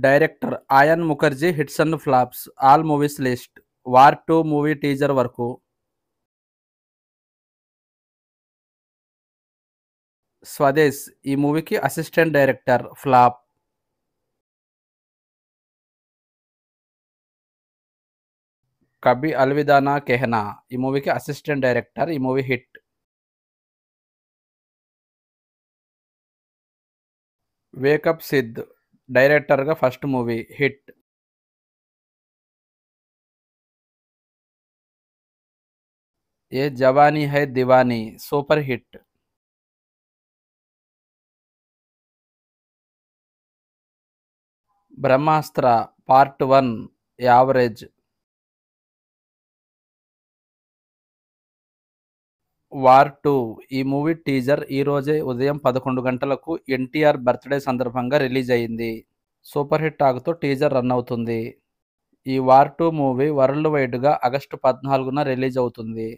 Director Ayan Mukerji hits and flops all movies list War 2 movie teaser వరకు. స్వదేశ్ ఈ మూవీకి assistant director flop. Kabhi Alvida Naa Kehna ఈ మూవీకి అసిస్టెంట్ డైరెక్టర్, ఈ మూవీ హిట్. వేకప్ సిద్ డైరెక్టర్గా first movie hit. Yeh Jawaani Hai Deewani super hit. Brahmastra part 1 average. War 2 ఈ movie teaser ఈ రోజే ఉదయం 11 గంటలకు ఎన్టీఆర్ బర్త్డే సందర్భంగా రిలీజ్ అయింది. సూపర్ హిట్ టాక్తో టీజర్ రన్ అవుతుంది. ఈ వార్ 2 మూవీ వరల్డ్ వైడ్గా ఆగస్టు 14న రిలీజ్ అవుతుంది.